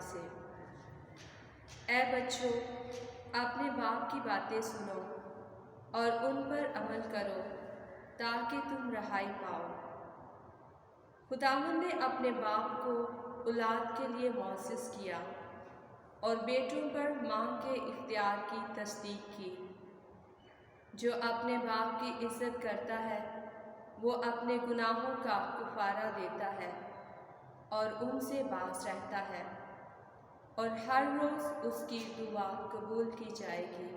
سے۔ اے بچوں، اپنے باپ کی باتیں سنو اور ان پر عمل کرو تاکہ تم رہائی پاؤ۔ خداوند نے اپنے باپ کو اولاد کے لیے معزز کیا اور بیٹوں پر ماں کے اختیار کی تصدیق کی۔ جو اپنے باپ کی عزت کرتا ہے وہ اپنے گناہوں کا کفارہ دیتا ہے اور ان سے باز رہتا ہے، اور ہر روز اس کی دعا قبول کی جائے گی۔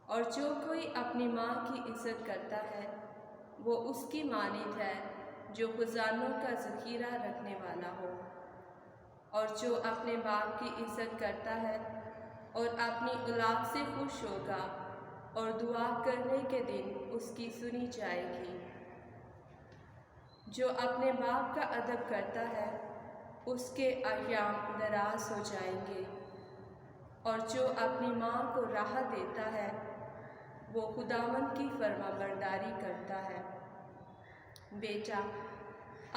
اور جو کوئی اپنی ماں کی عزت کرتا ہے وہ اس کی مانند ہے جو خزانوں کا ذخیرہ رکھنے والا ہو۔ اور جو اپنے باپ کی عزت کرتا ہے اور اپنی اولاد سے خوش ہوگا اور دعا کرنے کے دن اس کی سنی جائے گی۔ جو اپنے باپ کا ادب کرتا ہے اس کے ایام دراز ہو جائیں گے، اور جو اپنی ماں کو راحت دیتا ہے وہ خداوند کی فرمانبرداری کرتا ہے۔ بیٹا،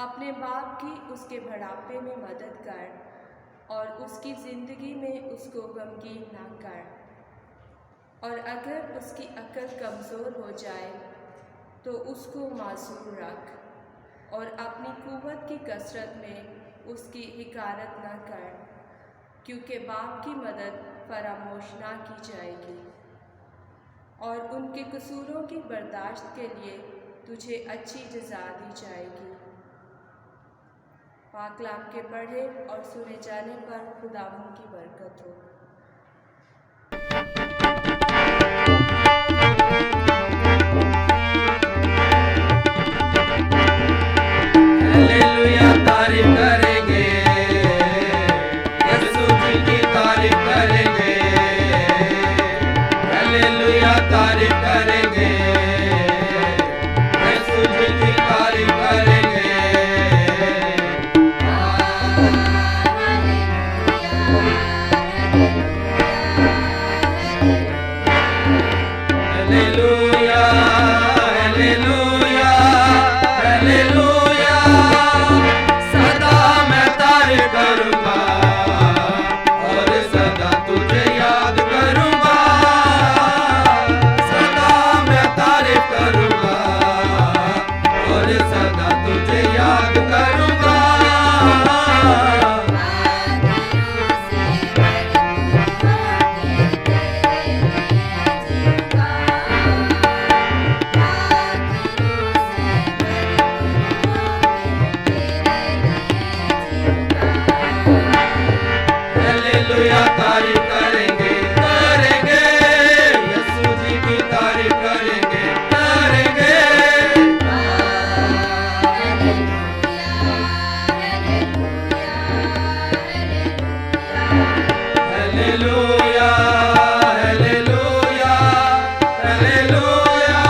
اپنے باپ کی اس کے بڑھاپے میں مدد کر اور اس کی زندگی میں اس کو غمگین نہ کر، اور اگر اس کی عقل کمزور ہو جائے تو اس کو معذور رکھ، اور اپنی قوت کی کثرت میں اس کی حقارت نہ کر، کیونکہ باپ کی مدد فراموش نہ کی جائے گی، اور ان کے قصوروں کی برداشت کے لیے تجھے اچھی جزا دی جائے گی۔ پاک کلام کے پڑھے اور سنے جانے پر خداوند کی برکت ہو۔ ہلیلویا، تعریف کریں گے، یسوع جی کی تعریف کریں گے۔ ہلیلویا، تعریف کریں گے، یسوع جی کی تعریف کریں گے۔ ہلیلویا، ہلیلویا، ہلیلویا، سدا میں تعریف کروں گا اور سدا تجھے یاد کروں گا۔ سدا میں تعریف کروں گا اور سدا تجھے یاد کروں گا۔ ہلیلویا، تعریف کریں گے، کریں گے، یسوع جی کی تعریف کریں گے، کریں گے۔ ہلیلویا، ہلیلویا، ہلیلویا۔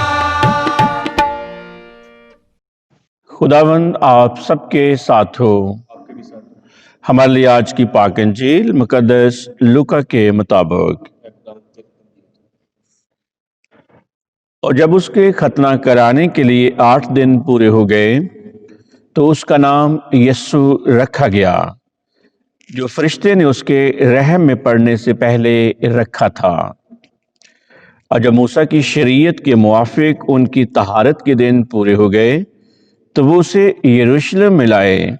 خداوند آپ سب کے ساتھ ہو۔ ہمارے لیے آج کی پاک انجیل مقدس لوکا کے مطابق۔ اور جب اس کے ختنہ کرانے کے لیے 8 دن پورے ہو گئے تو اس کا نام یسوع رکھا گیا، جو فرشتے نے اس کے رحم میں پڑنے سے پہلے رکھا تھا۔ اور جب موسیٰ کی شریعت کے موافق ان کی طہارت کے دن پورے ہو گئے تو وہ اسے یروشلم میں لائے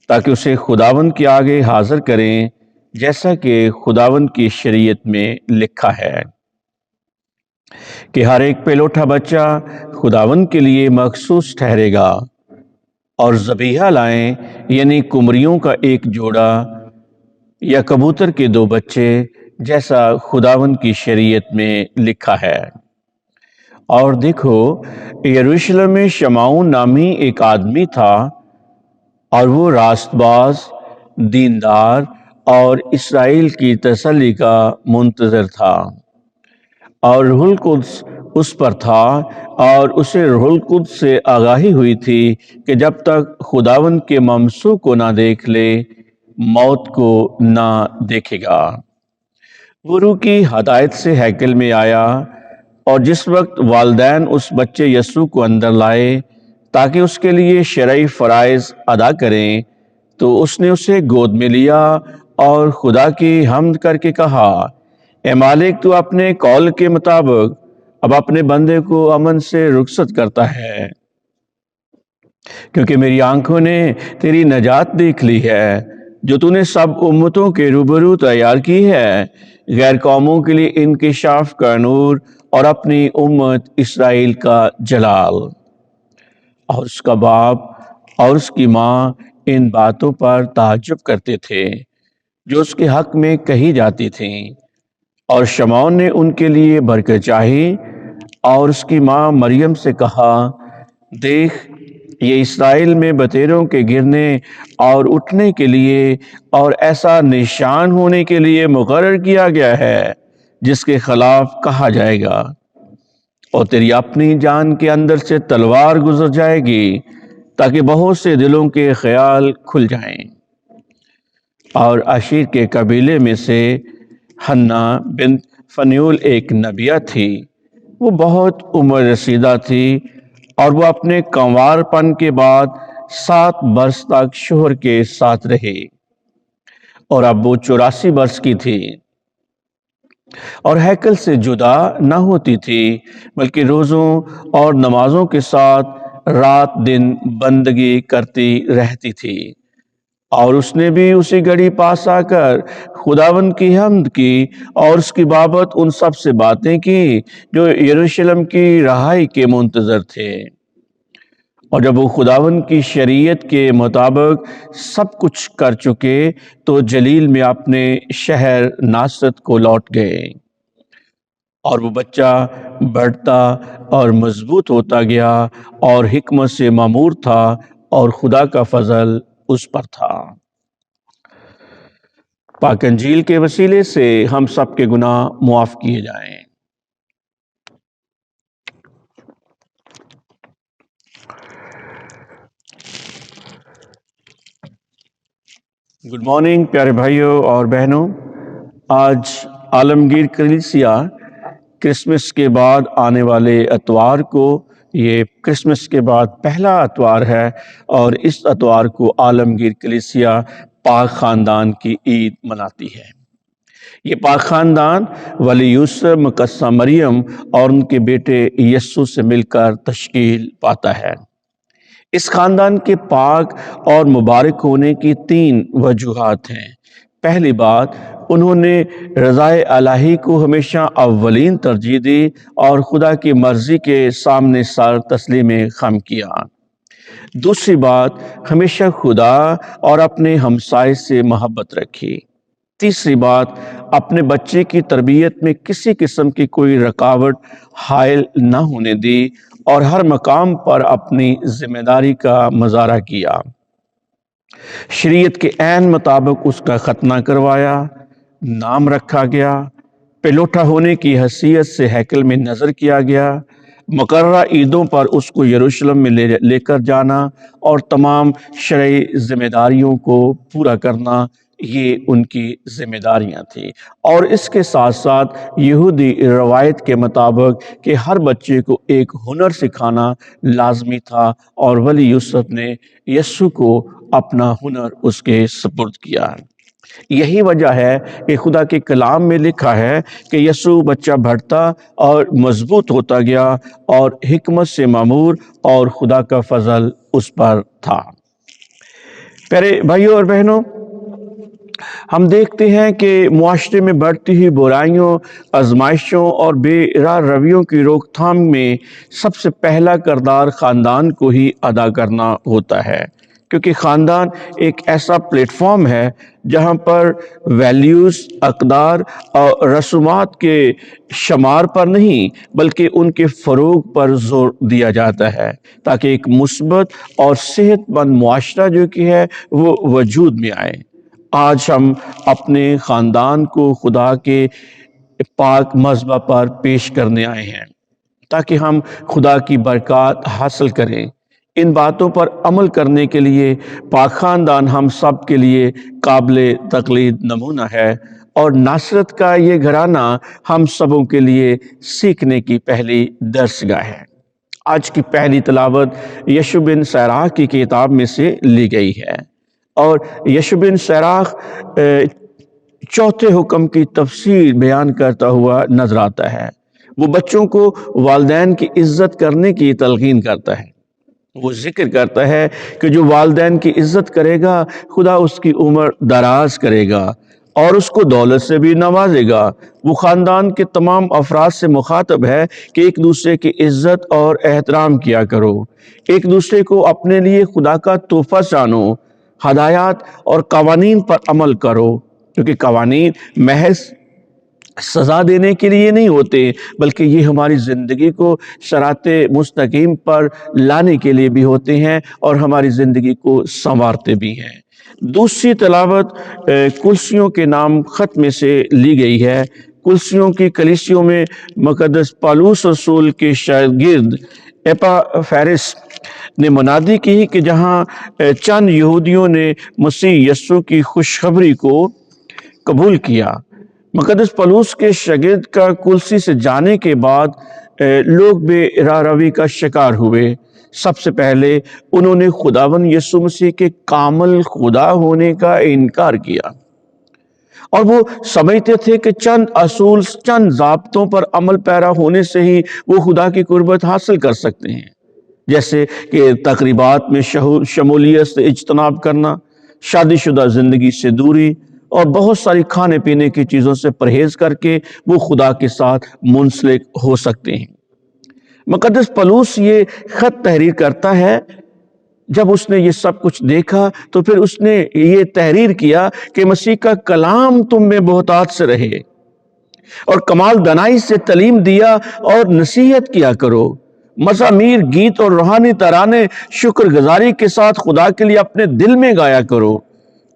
تاکہ اسے خداوند کے آگے حاضر کریں، جیسا کہ خداوند کی شریعت میں لکھا ہے کہ ہر ایک پہلوٹا بچہ خداوند کے لیے مخصوص ٹھہرے گا، اور ذبیحہ لائیں، یعنی کمریوں کا ایک جوڑا یا کبوتر کے 2 بچے، جیسا خداوند کی شریعت میں لکھا ہے۔ اور دیکھو، یروشلم میں شمعون نامی ایک آدمی تھا، اور وہ راست باز، دیندار اور اسرائیل کی تسلی کا منتظر تھا، اور روح القدس اس پر تھا، اور اسے روح القدس سے آگاہی ہوئی تھی کہ جب تک خداوند کے ممسوح کو نہ دیکھ لے موت کو نہ دیکھے گا۔ وہ روح کی ہدایت سے ہیکل میں آیا، اور جس وقت والدین اس بچے یسوع کو اندر لائے تاکہ اس کے لیے شرعی فرائض ادا کریں تو اس نے اسے گود میں لیا اور خدا کی حمد کر کے کہا، اے مالک، تو اپنے قول کے مطابق اب اپنے بندے کو امن سے رخصت کرتا ہے، کیونکہ میری آنکھوں نے تیری نجات دیکھ لی ہے، جو تو نے سب امتوں کے روبرو تیار کی ہے، غیر قوموں کے لیے انکشاف کا نور اور اپنی امت اسرائیل کا جلال۔ اور اس کا باپ اور اس کی ماں ان باتوں پر تعجب کرتے تھے جو اس کے حق میں کہی جاتی تھیں، اور شمعون نے ان کے لیے برکت چاہی اور اس کی ماں مریم سے کہا، دیکھ، یہ اسرائیل میں بتیروں کے گرنے اور اٹھنے کے لیے اور ایسا نشان ہونے کے لیے مقرر کیا گیا ہے جس کے خلاف کہا جائے گا، اور تیری اپنی جان کے اندر سے تلوار گزر جائے گی تاکہ بہت سے دلوں کے خیال کھل جائیں۔ اور عشیر کے قبیلے میں سے حنا بنت فنیول ایک نبیہ تھی، وہ بہت عمر رسیدہ تھی، اور وہ اپنے کنوار پن کے بعد 7 برس تک شوہر کے ساتھ رہی، اور اب وہ 84 برس کی تھی، اور ہیکل سے جدا نہ ہوتی تھی، بلکہ روزوں اور نمازوں کے ساتھ رات دن بندگی کرتی رہتی تھی۔ اور اس نے بھی اسی گھڑی پاس آ کر خداوند کی حمد کی اور اس کی بابت ان سب سے باتیں کی جو یروشلم کی رہائی کے منتظر تھے۔ اور جب وہ خداوند کی شریعت کے مطابق سب کچھ کر چکے تو جلیل میں اپنے شہر ناصرت کو لوٹ گئے، اور وہ بچہ بڑھتا اور مضبوط ہوتا گیا اور حکمت سے معمور تھا، اور خدا کا فضل اس پر تھا۔ پاک انجیل کے وسیلے سے ہم سب کے گناہ معاف کیے جائیں۔ گڈ مارننگ پیارے بھائیوں اور بہنوں، آج عالمگیر کلیسیا کرسمس کے بعد آنے والے اتوار کو، یہ کرسمس کے بعد پہلا اتوار ہے، اور اس اتوار کو عالمگیر کلیسیا پاک خاندان کی عید مناتی ہے۔ یہ پاک خاندان ولی یوسف، مقدسہ مریم اور ان کے بیٹے یسوع سے مل کر تشکیل پاتا ہے۔ اس خاندان کے پاک اور مبارک ہونے کی 3 وجوہات ہیں۔ پہلی بات، انہوں نے رضائے الہی کو ہمیشہ اولین ترجیح دی اور خدا کی مرضی کے سامنے سر تسلیم خم کیا۔ دوسری بات، ہمیشہ خدا اور اپنے ہمسائے سے محبت رکھی۔ تیسری بات، اپنے بچے کی تربیت میں کسی قسم کی کوئی رکاوٹ حائل نہ ہونے دی اور ہر مقام پر اپنی ذمہ داری کا مظاہرہ کیا۔ شریعت کے عین مطابق اس کا ختنہ کروایا، نام رکھا گیا، پلوٹا ہونے کی حیثیت سے ہیکل میں نظر کیا گیا، مقررہ عیدوں پر اس کو یروشلم میں لے کر جانا اور تمام شرعی ذمہ داریوں کو پورا کرنا، یہ ان کی ذمہ داریاں تھیں۔ اور اس کے ساتھ ساتھ یہودی روایت کے مطابق کہ ہر بچے کو ایک ہنر سکھانا لازمی تھا، اور ولی یوسف نے یسوع کو اپنا ہنر اس کے سپرد کیا۔ یہی وجہ ہے کہ خدا کے کلام میں لکھا ہے کہ یسوع بچہ بڑھتا اور مضبوط ہوتا گیا اور حکمت سے معمور، اور خدا کا فضل اس پر تھا۔ پیارے بھائیوں اور بہنوں، ہم دیکھتے ہیں کہ معاشرے میں بڑھتی ہوئی برائیوں، آزمائشوں اور بے راہ رویوں کی روک تھام میں سب سے پہلا کردار خاندان کو ہی ادا کرنا ہوتا ہے، کیونکہ خاندان ایک ایسا پلیٹ فارم ہے جہاں پر ویلیوز، اقدار اور رسومات کے شمار پر نہیں بلکہ ان کے فروغ پر زور دیا جاتا ہے، تاکہ ایک مثبت اور صحت مند معاشرہ جو کہ ہے وہ وجود میں آئے۔ آج ہم اپنے خاندان کو خدا کے پاک مذبح پر پیش کرنے آئے ہیں تاکہ ہم خدا کی برکات حاصل کریں۔ ان باتوں پر عمل کرنے کے لیے پاک خاندان ہم سب کے لیے قابل تقلید نمونہ ہے، اور ناصرت کا یہ گھرانہ ہم سبوں کے لیے سیکھنے کی پہلی درسگاہ ہے۔ آج کی پہلی تلاوت یشوع بن سیراح کی کتاب میں سے لی گئی ہے۔ اور یشوع بن سیراخ چوتھے حکم کی تفسیر بیان کرتا ہوا نظر آتا ہے۔ وہ بچوں کو والدین کی عزت کرنے کی تلقین کرتا ہے۔ وہ ذکر کرتا ہے کہ جو والدین کی عزت کرے گا خدا اس کی عمر دراز کرے گا اور اس کو دولت سے بھی نوازے گا۔ وہ خاندان کے تمام افراد سے مخاطب ہے کہ ایک دوسرے کی عزت اور احترام کیا کرو، ایک دوسرے کو اپنے لیے خدا کا تحفہ جانو، ہدایات اور قوانین پر عمل کرو، کیونکہ قوانین محض سزا دینے کے لیے نہیں ہوتے بلکہ یہ ہماری زندگی کو صراط مستقیم پر لانے کے لیے بھی ہوتے ہیں اور ہماری زندگی کو سنوارتے بھی ہیں۔ دوسری تلاوت کلسیوں کے نام خط میں سے لی گئی ہے۔ کلسیوں کی کلیسیوں میں مقدس پالوس رسول کے شاگرد ایپافیرس نے منادی کی کہ جہاں چند یہودیوں نے مسیح یسوع کی خوشخبری کو قبول کیا، مقدس پالوس کے شاگرد کا کلسی سے جانے کے بعد لوگ بے راہ روی کا شکار ہوئے۔ سب سے پہلے انہوں نے خداوند یسوع مسیح کے کامل خدا ہونے کا انکار کیا، اور وہ سمجھتے تھے کہ چند اصول، چند ضابطوں پر عمل پیرا ہونے سے ہی وہ خدا کی قربت حاصل کر سکتے ہیں، جیسے کہ تقریبات میں شمولیت سے اجتناب کرنا، شادی شدہ زندگی سے دوری، اور بہت ساری کھانے پینے کی چیزوں سے پرہیز کر کے وہ خدا کے ساتھ منسلک ہو سکتے ہیں۔ مقدس پالوس یہ خط تحریر کرتا ہے۔ جب اس نے یہ سب کچھ دیکھا تو پھر اس نے یہ تحریر کیا کہ مسیح کا کلام تم میں بہتات سے رہے اور کمال دانائی سے تعلیم دیا اور نصیحت کیا کرو، مزامیر، گیت اور روحانی ترانے شکر گزاری کے ساتھ خدا کے لیے اپنے دل میں گایا کرو۔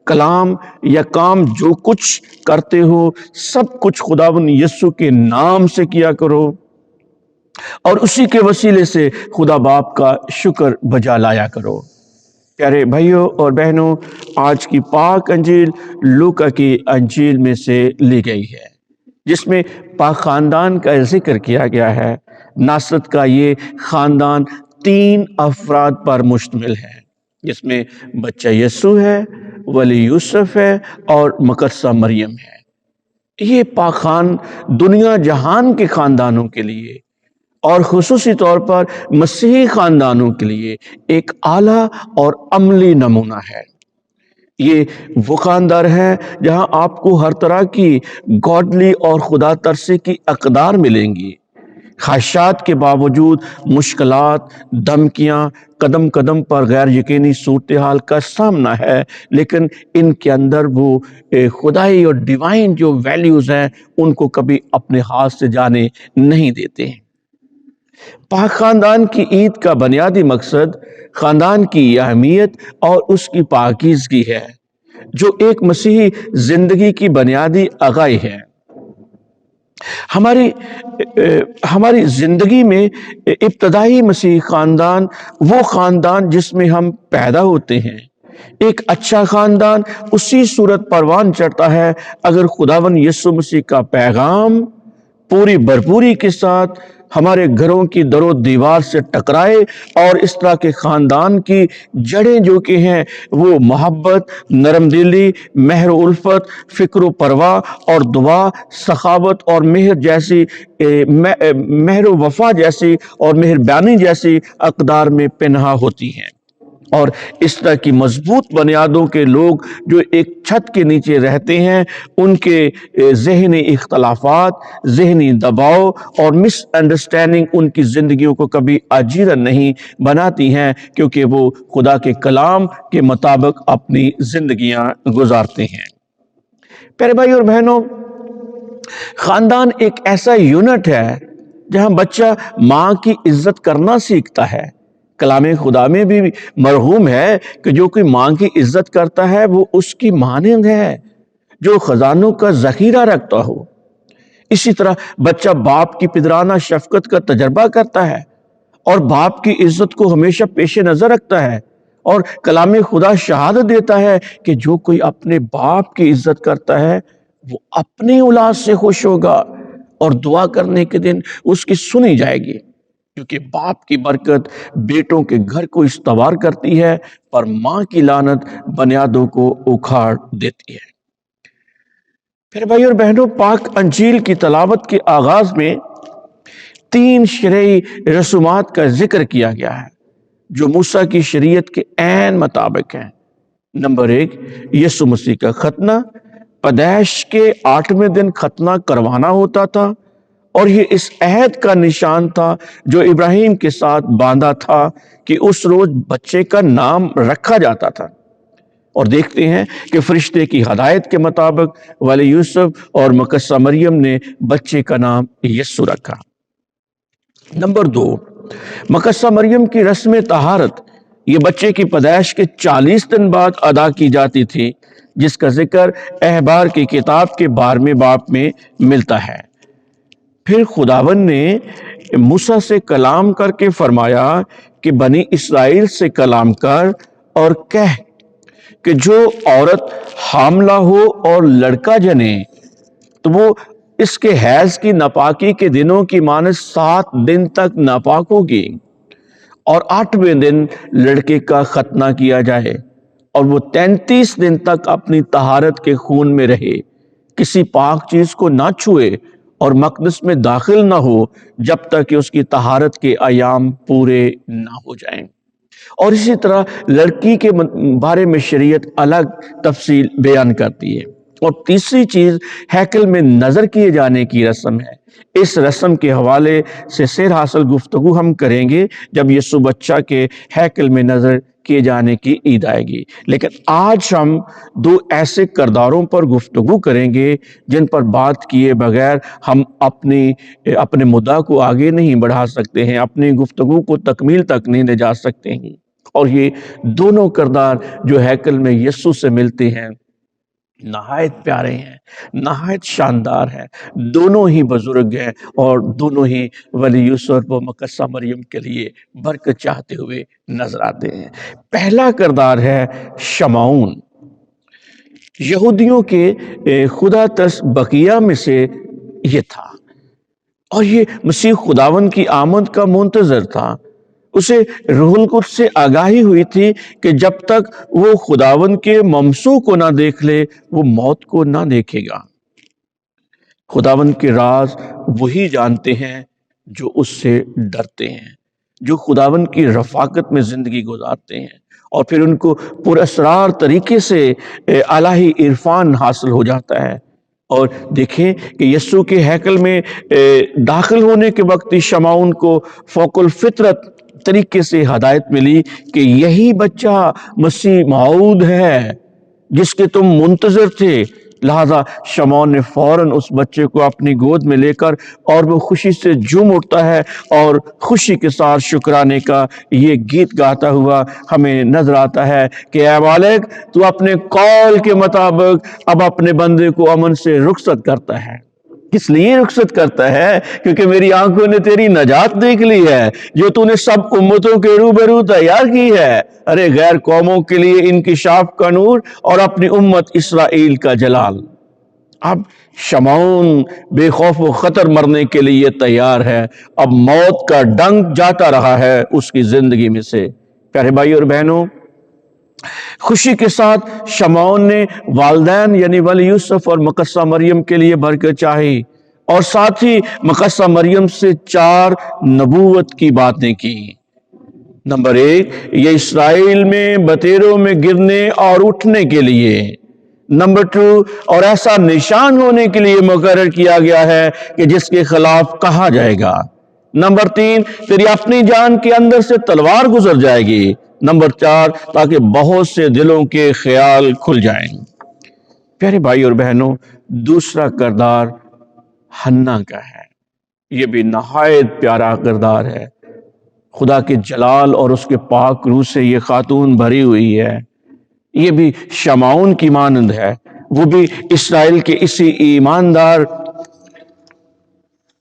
کلام یا کام جو کچھ کرتے ہو سب کچھ خداوند یسوع کے نام سے کیا کرو اور اسی کے وسیلے سے خدا باپ کا شکر بجا لایا کرو۔ پیارے بھائیوں اور بہنوں، آج کی پاک انجیل لوکا کی انجیل میں سے لی گئی ہے، جس میں پاک خاندان کا ذکر کیا گیا ہے۔ ناصرت کا یہ خاندان 3 افراد پر مشتمل ہے، جس میں بچہ یسوع ہے، ولی یوسف ہے اور مقدسہ مریم ہے۔ یہ پاک خان دنیا جہان کے خاندانوں کے لیے اور خصوصی طور پر مسیحی خاندانوں کے لیے ایک اعلیٰ اور عملی نمونہ ہے۔ یہ وہ خاندان ہے جہاں آپ کو ہر طرح کی گاڈلی اور خدا ترسی کی اقدار ملیں گی۔ خواہشات کے باوجود مشکلات، دھمکیاں، قدم قدم پر غیر یقینی صورتحال کا سامنا ہے، لیکن ان کے اندر وہ خدائی اور ڈیوائن جو ویلیوز ہیں ان کو کبھی اپنے ہاتھ سے جانے نہیں دیتے ہیں۔ پاک خاندان کی عید کا بنیادی مقصد خاندان کی اہمیت اور اس کی پاکیزگی ہے، جو ایک مسیحی زندگی کی بنیادی اغائی ہے۔ ہماری زندگی میں ابتدائی مسیحی خاندان وہ خاندان جس میں ہم پیدا ہوتے ہیں۔ ایک اچھا خاندان اسی صورت پروان چڑھتا ہے اگر خداوند یسوع مسیح کا پیغام پوری بھرپوری کے ساتھ ہمارے گھروں کی در و دیوار سے ٹکرائے، اور اس طرح کے خاندان کی جڑیں جو کہ ہیں وہ محبت، نرم دلی، مہر و الفت، فکر و پرواہ اور دعا، سخاوت اور مہر و وفا جیسی اور مہربانی جیسی اقدار میں پنہا ہوتی ہیں۔ اور اس طرح کی مضبوط بنیادوں کے لوگ جو ایک چھت کے نیچے رہتے ہیں، ان کے ذہنی اختلافات، ذہنی دباؤ اور مس انڈرسٹینڈنگ ان کی زندگیوں کو کبھی اجیرن نہیں بناتی ہیں، کیونکہ وہ خدا کے کلام کے مطابق اپنی زندگیاں گزارتے ہیں۔ پیارے بھائی اور بہنوں، خاندان ایک ایسا یونٹ ہے جہاں بچہ ماں کی عزت کرنا سیکھتا ہے۔ کلام خدا میں بھی مرغوم ہے کہ جو کوئی ماں کی عزت کرتا ہے وہ اس کی مانند ہے جو خزانوں کا ذخیرہ رکھتا ہو۔ اسی طرح بچہ باپ کی پدرانہ شفقت کا تجربہ کرتا ہے اور باپ کی عزت کو ہمیشہ پیش نظر رکھتا ہے، اور کلام خدا شہادت دیتا ہے کہ جو کوئی اپنے باپ کی عزت کرتا ہے وہ اپنی اولاد سے خوش ہوگا اور دعا کرنے کے دن اس کی سنی جائے گی۔ کیونکہ باپ کی برکت بیٹوں کے گھر کو استوار کرتی ہے، پر ماں کی لعنت بنیادوں کو اکھاڑ دیتی ہے۔ پھر بھائی اور بہنوں، پاک انجیل کی تلاوت کے آغاز میں 3 شرعی رسومات کا ذکر کیا گیا ہے جو موسیٰ کی شریعت کے عین مطابق ہیں۔ نمبر 1، یسوع مسیح کا ختنہ۔ پیدائش کے 8ویں دن ختنہ کروانا ہوتا تھا، اور یہ اس عہد کا نشان تھا جو ابراہیم کے ساتھ باندھا تھا کہ اس روز بچے کا نام رکھا جاتا تھا۔ اور دیکھتے ہیں کہ فرشتے کی ہدایت کے مطابق والد یوسف اور مقدسہ مریم نے بچے کا نام یسوع رکھا۔ نمبر 2، مقدسہ مریم کی رسم طہارت، یہ بچے کی پیدائش کے 40 دن بعد ادا کی جاتی تھی، جس کا ذکر احبار کی کتاب کے 12ویں باب میں ملتا ہے۔ پھر خداوند نے موسیٰ سے کلام کر کے فرمایا کہ بنی اسرائیل سے کلام کر اور کہہ کہ جو عورت حاملہ ہو اور لڑکا جنے تو وہ اس کے حیض کی ناپاکی کے دنوں کی مانند 7 دن تک ناپاک ہوگی، اور 8ویں دن لڑکے کا ختنہ کیا جائے، اور وہ 33 دن تک اپنی طہارت کے خون میں رہے، کسی پاک چیز کو نہ چھوئے اور مقدس میں داخل نہ ہو جب تک کہ اس کی طہارت کے ایام پورے نہ ہو جائیں۔ اور اسی طرح لڑکی کے بارے میں شریعت الگ تفصیل بیان کرتی ہے۔ اور تیسری چیز ہیکل میں نظر کیے جانے کی رسم ہے۔ اس رسم کے حوالے سے سیر حاصل گفتگو ہم کریں گے جب یسوع بچہ کے ہیکل میں نظر کیے جانے کی عید آئے گی، لیکن آج ہم 2 ایسے کرداروں پر گفتگو کریں گے جن پر بات کیے بغیر ہم اپنے مدعا کو آگے نہیں بڑھا سکتے ہیں، اپنی گفتگو کو تکمیل تک نہیں لے جا سکتے ہیں۔ اور یہ دونوں کردار جو ہیکل میں یسوع سے ملتے ہیں نہایت پیارے ہیں، نہایت شاندار ہیں، دونوں ہی بزرگ ہیں، اور دونوں ہی ولی یوسف و مقدسہ مریم کے لیے برکت چاہتے ہوئے نظر آتے ہیں۔ پہلا کردار ہے شمعون۔ یہودیوں کے خدا ترس بقیہ میں سے یہ تھا، اور یہ مسیح خداوند کی آمد کا منتظر تھا۔ اسے روح القدس سے آگاہی ہوئی تھی کہ جب تک وہ خداوند کے ممسوح کو نہ دیکھ لے وہ موت کو نہ دیکھے گا۔ خداوند کے راز وہی جانتے ہیں جو اس سے ڈرتے ہیں، جو خداوند کی رفاقت میں زندگی گزارتے ہیں، اور پھر ان کو پراسرار طریقے سے الہی عرفان حاصل ہو جاتا ہے۔ اور دیکھیں کہ یسوع کے ہیکل میں داخل ہونے کے وقت ہی شمعون کو فوق الفطرت طریقے سے ہدایت ملی کہ یہی بچہ مسیح موعود ہے جس کے تم منتظر تھے۔ لہذا شمعون نے فوراً اس بچے کو اپنی گود میں لے کر اور وہ خوشی سے جھوم اٹھتا ہے، اور خوشی کے ساتھ شکرانے کا یہ گیت گاتا ہوا ہمیں نظر آتا ہے کہ اے مالک تو اپنے قول کے مطابق اب اپنے بندے کو امن سے رخصت کرتا ہے۔ کس لیے رخصت کرتا ہے؟ کیونکہ میری آنکھوں نے تیری نجات دیکھ لی ہے جو تو نے سب امتوں کے روبرو تیار کی ہے، ارے غیر قوموں کے لیے انکشاف کا نور اور اپنی امت اسرائیل کا جلال۔ اب شمعون بے خوف و خطر مرنے کے لیے تیار ہے، اب موت کا ڈنک جاتا رہا ہے اس کی زندگی میں سے۔ پیارے بھائی اور بہنوں، خوشی کے ساتھ شمعون نے والدین یعنی ولی یوسف اور مقدسہ مریم کے لیے برکت چاہی، اور ساتھ ہی مقدسہ مریم سے 4 نبوت کی باتیں کی۔ نمبر 1، یہ اسرائیل میں بطیروں میں گرنے اور اٹھنے کے لیے۔ نمبر 2، اور ایسا نشان ہونے کے لیے مقرر کیا گیا ہے کہ جس کے خلاف کہا جائے گا۔ نمبر 3، تیری اپنی جان کے اندر سے تلوار گزر جائے گی۔ نمبر 4، تاکہ بہت سے دلوں کے خیال کھل جائیں۔ پیارے بھائی اور بہنوں، دوسرا کردار حنا کا ہے۔ یہ بھی نہایت پیارا کردار ہے۔ خدا کے جلال اور اس کے پاک روح سے یہ خاتون بھری ہوئی ہے۔ یہ بھی شمعون کی مانند ہے، وہ بھی اسرائیل کے اسی ایماندار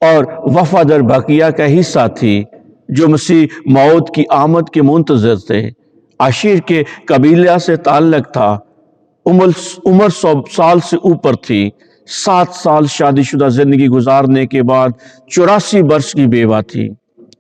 اور وفادار بقیہ کا حصہ تھی جو مسیح موعود کی آمد کے منتظر تھے۔ عاشیر کے قبیلہ سے تعلق تھا، عمر 100 سال سے اوپر تھی، 7 سال شادی شدہ زندگی گزارنے کے بعد 84 برس کی بیوہ تھی۔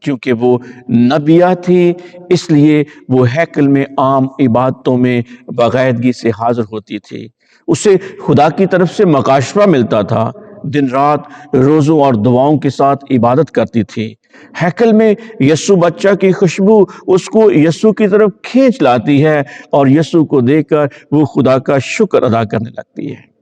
کیونکہ وہ نبیہ تھی، اس لیے وہ ہیکل میں عام عبادتوں میں باقاعدگی سے حاضر ہوتی تھی۔ اسے خدا کی طرف سے مکاشفہ ملتا تھا، دن رات روزوں اور دعاؤں کے ساتھ عبادت کرتی تھی۔ ہیکل میں یسوع بچہ کی خوشبو اس کو یسوع کی طرف کھینچ لاتی ہے اور یسوع کو دیکھ کر وہ خدا کا شکر ادا کرنے لگتی ہے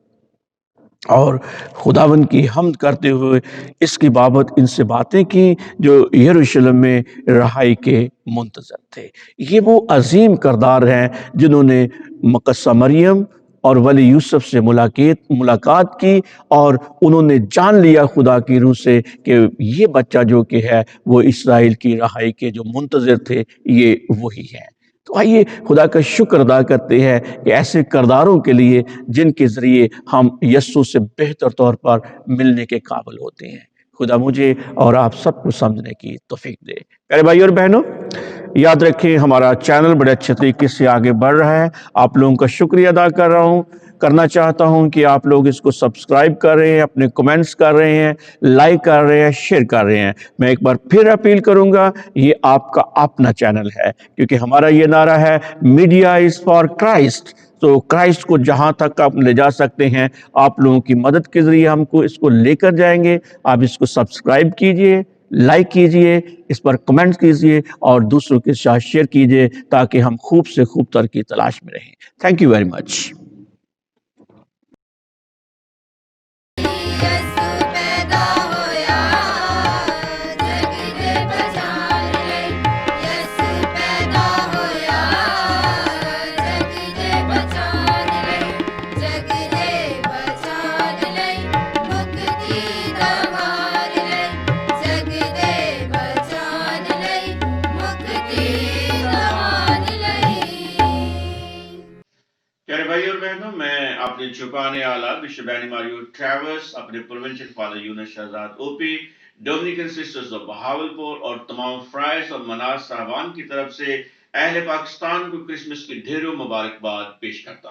اور خداوند کی حمد کرتے ہوئے اس کی بابت ان سے باتیں کی جو یروشلم میں رہائی کے منتظر تھے۔ یہ وہ عظیم کردار ہیں جنہوں نے مقدسہ مریم اور ولی یوسف سے ملاقات کی اور انہوں نے جان لیا خدا کی روح سے کہ یہ بچہ جو کہ ہے وہ اسرائیل کی رہائی کے جو منتظر تھے یہ وہی ہے۔ تو آئیے خدا کا شکر ادا کرتے ہیں کہ ایسے کرداروں کے لیے جن کے ذریعے ہم یسوع سے بہتر طور پر ملنے کے قابل ہوتے ہیں۔ خدا مجھے اور آپ سب کو سمجھنے کی توفیق دے۔ پیارے بھائی اور بہنوں، یاد رکھیں ہمارا چینل بڑے اچھے طریقے سے آگے بڑھ رہا ہے۔ آپ لوگوں کا شکریہ ادا کرنا چاہتا ہوں کہ آپ لوگ اس کو سبسکرائب کر رہے ہیں، اپنے کومنٹس کر رہے ہیں، لائک کر رہے ہیں، شیئر کر رہے ہیں۔ میں ایک بار پھر اپیل کروں گا، یہ آپ کا اپنا چینل ہے کیونکہ ہمارا یہ نعرہ ہے میڈیا از فار کرائسٹ۔ تو کرائسٹ کو جہاں تک آپ لے جا سکتے ہیں، آپ لوگوں کی مدد کے ذریعے ہم کو اس کو لے کر جائیں گے۔ آپ اس کو سبسکرائب کیجئے، لائک کیجئے، اس پر کمنٹ کیجئے اور دوسروں کے ساتھ شیئر کیجئے تاکہ ہم خوب سے خوب تر کی تلاش میں رہیں۔ Thank you very much. پیارے بھائی اور بہنوں، میں اپنے چھپانے والا بشپ اینی ماریو ٹریورس، اپنے provincial father Younis Shahzad O P, Dominican sisters of Bahawalpur اور تمام فرائض اور مناظ صاحبان کی طرف سے اہل پاکستان کو کرسمس کی ڈھیروں مبارکباد پیش کرتا ہوں۔